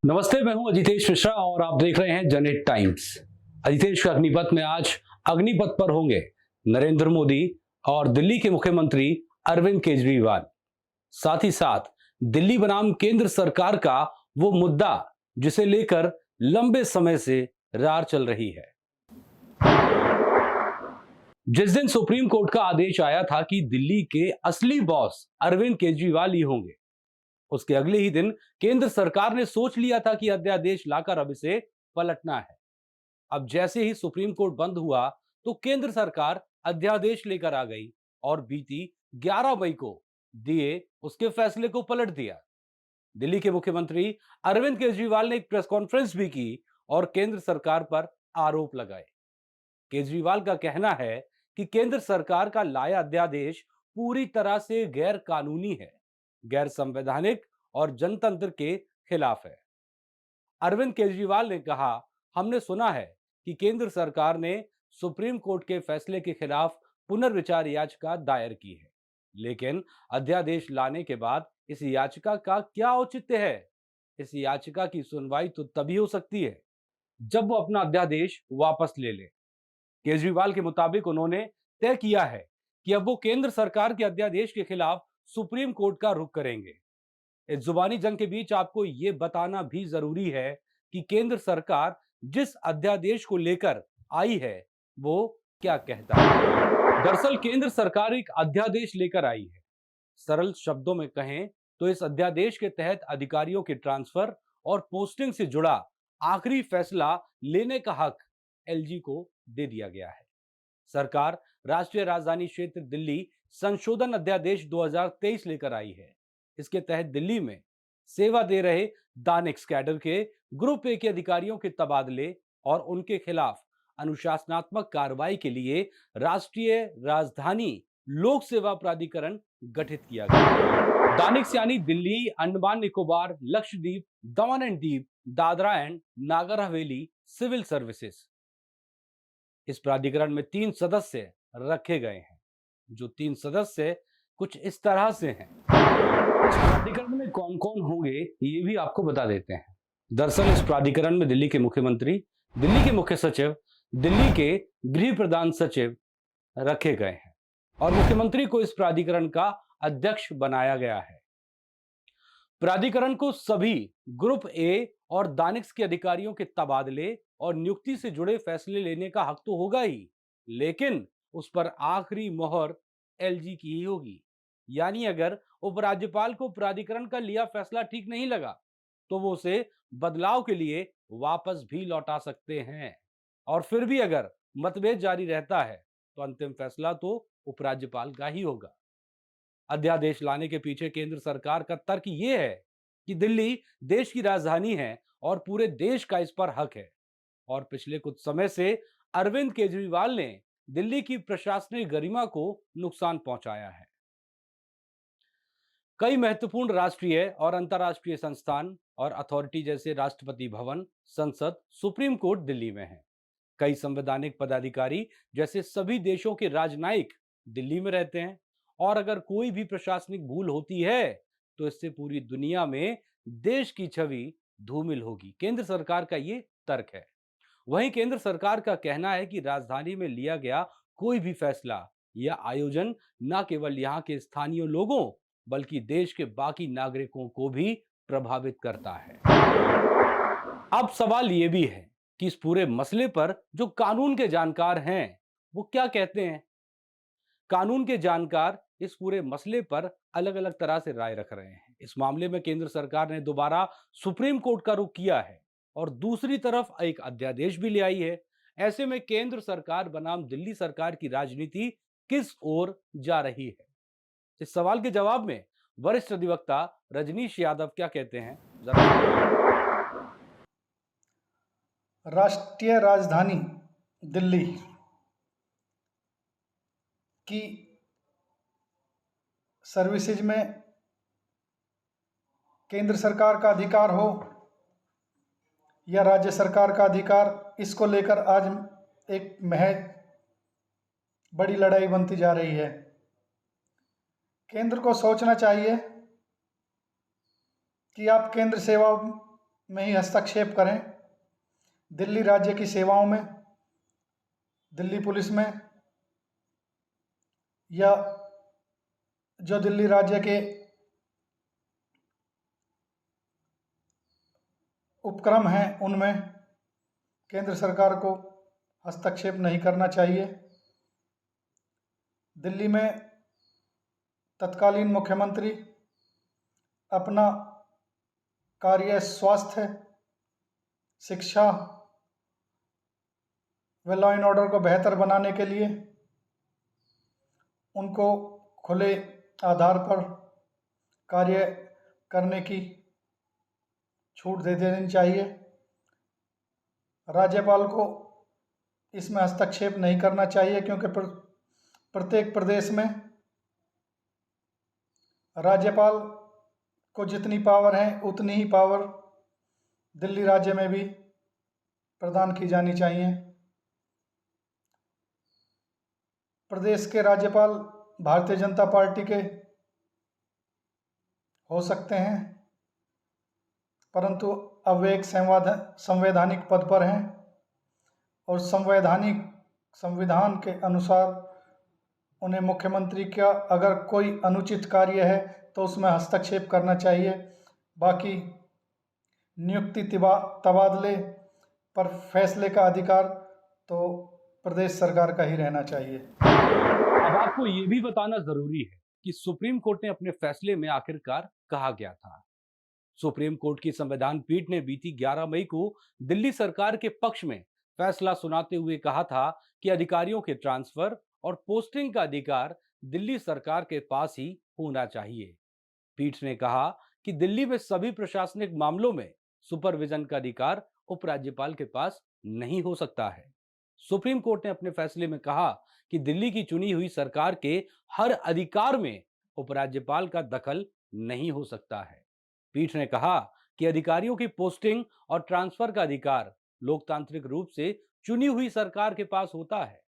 नमस्ते, मैं हूं अजितेश मिश्रा और आप देख रहे हैं जनहित टाइम्स। अजितेश का अग्निपथ में आज अग्निपथ पर होंगे नरेंद्र मोदी और दिल्ली के मुख्यमंत्री अरविंद केजरीवाल। साथ ही साथ दिल्ली बनाम केंद्र सरकार का वो मुद्दा जिसे लेकर लंबे समय से रार चल रही है। जिस दिन सुप्रीम कोर्ट का आदेश आया था कि दिल्ली के असली बॉस अरविंद केजरीवाल ही होंगे, उसके अगले ही दिन केंद्र सरकार ने सोच लिया था कि अध्यादेश लाकर अब इसे पलटना है। अब जैसे ही सुप्रीम कोर्ट बंद हुआ तो केंद्र सरकार अध्यादेश लेकर आ गई और बीती 11 मई को दिए उसके फैसले को पलट दिया। दिल्ली के मुख्यमंत्री अरविंद केजरीवाल ने एक प्रेस कॉन्फ्रेंस भी की और केंद्र सरकार पर आरोप लगाए। केजरीवाल का कहना है कि केंद्र सरकार का लाया अध्यादेश पूरी तरह से गैर कानूनी है, गैर संवैधानिक और जनतंत्र के खिलाफ है। अरविंद केजरीवाल ने कहा, हमने सुना है कि केंद्र सरकार ने सुप्रीम कोर्ट के फैसले के खिलाफ पुनर्विचार याचिका दायर की है, लेकिन अध्यादेश लाने के बाद इस याचिका का क्या औचित्य है? इस याचिका की सुनवाई तो तभी हो सकती है जब वो अपना अध्यादेश वापस ले ले। केजरीवाल के मुताबिक उन्होंने तय किया है कि अब वो केंद्र सरकार के अध्यादेश के खिलाफ सुप्रीम कोर्ट का रुख करेंगे। इस जुबानी जंग के बीच आपको यह बताना भी जरूरी है कि केंद्र सरकार जिस अध्यादेश को लेकर आई है वो क्या कहता है। दरअसल केंद्र सरकार एक अध्यादेश लेकर आई है। सरल शब्दों में कहें तो इस अध्यादेश के तहत अधिकारियों के ट्रांसफर और पोस्टिंग से जुड़ा आखिरी फैसला लेने का हक एलजी को दे दिया गया है। सरकार राष्ट्रीय राजधानी क्षेत्र दिल्ली संशोधन अध्यादेश 2023 लेकर आई है। इसके तहत दिल्ली में सेवा दे रहे दानिक्स कैडर के ग्रुप ए के अधिकारियों के तबादले और उनके खिलाफ अनुशासनात्मक कार्रवाई के लिए राष्ट्रीय राजधानी लोक सेवा प्राधिकरण गठित किया गया। दानिक्स यानी दिल्ली, अंडमान निकोबार, लक्षद्वीप, दमन and Diu, Dadra and Nagar Haveli civil services. इस प्राधिकरण में 3 सदस्य रखे गए हैं। जो 3 सदस्य कुछ इस तरह से हैं। इस प्राधिकरण में कौन कौन होंगे ये भी आपको बता देते हैं। दरअसल इस प्राधिकरण में दिल्ली के मुख्यमंत्री, दिल्ली के मुख्य सचिव, दिल्ली के गृह प्रधान सचिव रखे गए हैं और मुख्यमंत्री को इस प्राधिकरण का अध्यक्ष बनाया गया है। प्राधिकरण को सभी ग्रुप ए और दानिक्स के अधिकारियों के तबादले और नियुक्ति से जुड़े फैसले लेने का हक तो होगा ही, लेकिन उस पर आखिरी मोहर एलजी की ही होगी। यानी अगर उपराज्यपाल को प्राधिकरण का लिया फैसला ठीक नहीं लगा तो वो उसे बदलाव के लिए वापस भी लौटा सकते हैं और फिर भी अगर मतभेद जारी रहता है तो अंतिम फैसला तो उपराज्यपाल का ही होगा। अध्यादेश लाने के पीछे केंद्र सरकार का तर्क यह है कि दिल्ली देश की राजधानी है और पूरे देश का इस पर हक है और पिछले कुछ समय से अरविंद केजरीवाल ने दिल्ली की प्रशासनिक गरिमा को नुकसान पहुंचाया है। कई महत्वपूर्ण राष्ट्रीय और अंतर्राष्ट्रीय संस्थान और अथॉरिटी जैसे राष्ट्रपति भवन, संसद, सुप्रीम कोर्ट दिल्ली में है। कई संवैधानिक पदाधिकारी जैसे सभी देशों के राजनयिक दिल्ली में रहते हैं और अगर कोई भी प्रशासनिक भूल होती है तो इससे पूरी दुनिया में देश की छवि धूमिल होगी। केंद्र सरकार का ये तर्क है। वहीं केंद्र सरकार का कहना है कि राजधानी में लिया गया कोई भी फैसला या आयोजन न केवल यहां के स्थानीय लोगों बल्कि देश के बाकी नागरिकों को भी प्रभावित करता है। अब सवाल यह भी है कि इस पूरे मसले पर जो कानून के जानकार हैं वो क्या कहते हैं। कानून के जानकार इस पूरे मसले पर अलग अलग तरह से राय रख रहे हैं। इस मामले में केंद्र सरकार ने दोबारा सुप्रीम कोर्ट का रुख किया है और दूसरी तरफ एक अध्यादेश भी ले आई है। ऐसे में केंद्र सरकार बनाम दिल्ली सरकार की राजनीति किस ओर जा रही है? इस सवाल के जवाब में वरिष्ठ अधिवक्ता रजनीश यादव क्या कहते हैं, जरा। राष्ट्रीय राजधानी दिल्ली की सर्विसेज में केंद्र सरकार का अधिकार हो या राज्य सरकार का अधिकार, इसको लेकर आज एक महज बड़ी लड़ाई बनती जा रही है। केंद्र को सोचना चाहिए कि आप केंद्र सेवा में ही हस्तक्षेप करें, दिल्ली राज्य की सेवाओं में, दिल्ली पुलिस में, या जो दिल्ली राज्य के उपक्रम हैं उनमें केंद्र सरकार को हस्तक्षेप नहीं करना चाहिए। दिल्ली में तत्कालीन मुख्यमंत्री अपना कार्य स्वास्थ्य, शिक्षा व लॉ एंड ऑर्डर को बेहतर बनाने के लिए उनको खुले आधार पर कार्य करने की छूट दे देनी चाहिए। राज्यपाल को इसमें हस्तक्षेप नहीं करना चाहिए, क्योंकि प्रत्येक प्रदेश में राज्यपाल को जितनी पावर है उतनी ही पावर दिल्ली राज्य में भी प्रदान की जानी चाहिए। प्रदेश के राज्यपाल भारतीय जनता पार्टी के हो सकते हैं, परंतु अब वे एक संवैधानिक पद पर हैं और संविधान के अनुसार उन्हें मुख्यमंत्री का अगर कोई अनुचित कार्य है तो उसमें हस्तक्षेप करना चाहिए। बाकी नियुक्ति तबादले पर फैसले का अधिकार तो प्रदेश सरकार का ही रहना चाहिए। अब आपको ये भी बताना जरूरी है कि सुप्रीम कोर्ट ने अपने फैसले में आखिरकार कहा गया था। सुप्रीम कोर्ट की संविधान पीठ ने बीती 11 मई को दिल्ली सरकार के पक्ष में फैसला सुनाते हुए कहा था कि अधिकारियों के ट्रांसफर और पोस्टिंग का अधिकार दिल्ली सरकार के पास ही होना चाहिए। पीठ ने कहा कि दिल्ली में सभी प्रशासनिक मामलों में सुपरविजन का अधिकार उपराज्यपाल के पास नहीं हो सकता है। सुप्रीम कोर्ट ने अपने फैसले में कहा कि दिल्ली की चुनी हुई सरकार के हर अधिकार में उपराज्यपाल का दखल नहीं हो सकता है। पीठ ने कहा कि अधिकारियों की पोस्टिंग और ट्रांसफर का अधिकार लोकतांत्रिक रूप से चुनी हुई सरकार के पास होता है।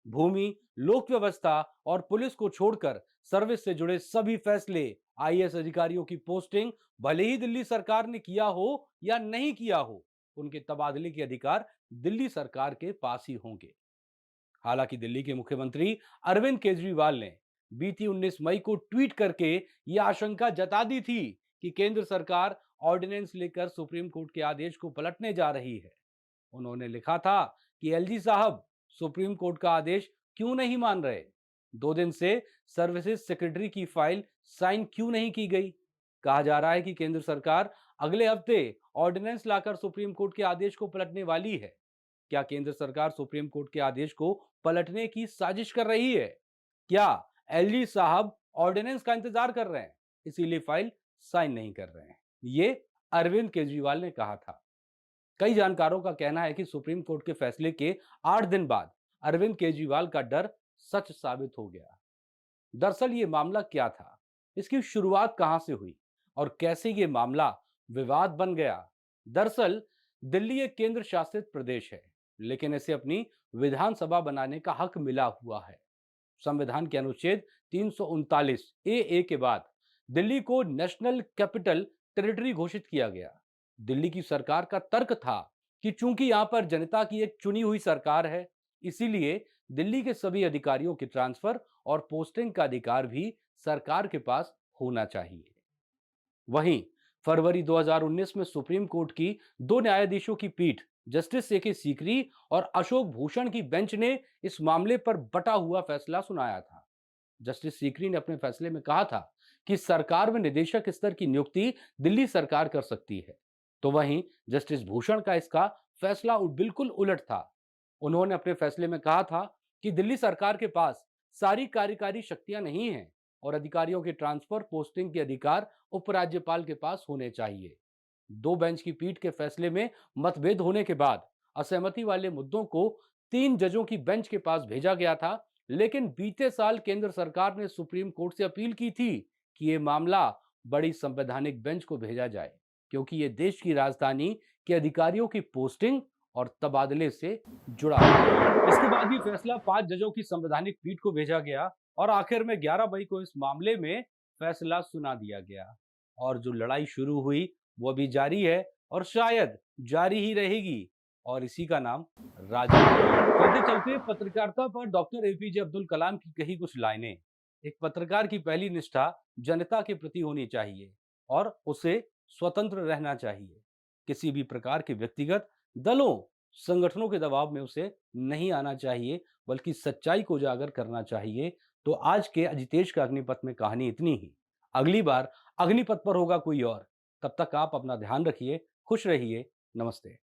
भूमि, लोक व्यवस्था और पुलिस को छोड़कर सर्विस से जुड़े सभी फैसले आईएएस अधिकारियों की पोस्टिंग भले ही दिल्ली सरकार ने किया हो या नहीं किया हो, उनके तबादले के अधिकार दिल्ली सरकार के पास ही होंगे। हालांकि दिल्ली के मुख्यमंत्री अरविंद केजरीवाल ने बीती 19 मई को ट्वीट करके यह आशंका जता दी थी कि केंद्र सरकार ऑर्डिनेंस लेकर सुप्रीम कोर्ट के आदेश को पलटने जा रही है। उन्होंने लिखा था कि एलजी साहब सुप्रीम कोर्ट का आदेश क्यों नहीं मान रहे? 2 दिन से सर्विसेज सेक्रेटरी की फाइल साइन क्यों नहीं की गई? कहा जा रहा है कि केंद्र सरकार अगले हफ्ते ऑर्डिनेंस लाकर सुप्रीम कोर्ट के आदेश को पलटने वाली है। क्या केंद्र सरकार सुप्रीम कोर्ट के आदेश को पलटने की साजिश कर रही है? क्या एलजी साहब ऑर्डिनेंस का इंतजार कर रहे हैं, इसीलिए फाइल साइन नहीं कर रहे हैं? ये अरविंद केजरीवाल ने कहा था। कई जानकारों का कहना है कि सुप्रीम कोर्ट के फैसले के 8 दिन बाद अरविंद केजरीवाल का डर सच साबित हो गया। दरअसल ये मामला क्या था, इसकी शुरुआत कहां से हुई और कैसे ये मामला विवाद बन गया? दरअसल दिल्ली एक केंद्र शासित प्रदेश है, लेकिन इसे अपनी विधानसभा बनाने का हक मिला हुआ है। संविधान के अनुच्छेद 339 ए के बाद दिल्ली को नेशनल कैपिटल टेरिटरी घोषित किया गया। दिल्ली की सरकार का तर्क था कि चूंकि यहां पर जनता की एक चुनी हुई सरकार है, इसीलिए दिल्ली के सभी अधिकारियों की ट्रांसफर और पोस्टिंग का अधिकार भी सरकार के पास होना चाहिए। वहीं फरवरी 2019 में सुप्रीम कोर्ट की 2 न्यायाधीशों की पीठ जस्टिस ए के सीकरी और अशोक भूषण की बेंच ने इस मामले पर बटा हुआ फैसला सुनाया था। जस्टिस सीकरी ने अपने फैसले में कहा था कि सरकार में निदेशक स्तर की नियुक्ति दिल्ली सरकार कर सकती है, तो वहीं जस्टिस भूषण का इसका फैसला बिल्कुल उलट था। उन्होंने अपने फैसले में कहा था कि दिल्ली सरकार के पास सारी कार्यकारी शक्तियां नहीं हैं और अधिकारियों के ट्रांसफर पोस्टिंग के अधिकार उपराज्यपाल के पास होने चाहिए। 2 बेंच की पीठ के फैसले में मतभेद होने के बाद असहमति वाले मुद्दों को 3 जजों की बेंच के पास भेजा गया था, लेकिन बीते साल केंद्र सरकार ने सुप्रीम कोर्ट से अपील की थी कि यह मामला बड़ी संवैधानिक बेंच को भेजा जाए, क्योंकि यह देश की राजधानी के अधिकारियों की पोस्टिंग और तबादले से जुड़ा है। इसके बाद भी फैसला 5 जजों की संवैधानिक पीठ को भेजा गया और आखिर में 11 मई को इस मामले में फैसला सुना दिया गया और जो लड़ाई शुरू हुई वो अभी जारी है और शायद जारी ही रहेगी, और इसी का नाम राजनीति। चलते चलते पत्रकारिता पर डॉक्टर एपीजे अब्दुल कलाम की कही कुछ लाइनें। एक पत्रकार की पहली निष्ठा जनता के प्रति होनी चाहिए और उसे स्वतंत्र रहना चाहिए। किसी भी प्रकार के व्यक्तिगत दलों, संगठनों के दबाव में उसे नहीं आना चाहिए, बल्कि सच्चाई को उजागर करना चाहिए। तो आज के अजितेश का अग्निपथ में कहानी इतनी ही। अगली बार अग्निपथ पर होगा कोई और। तब तक आप अपना ध्यान रखिए, खुश रहिए। नमस्ते।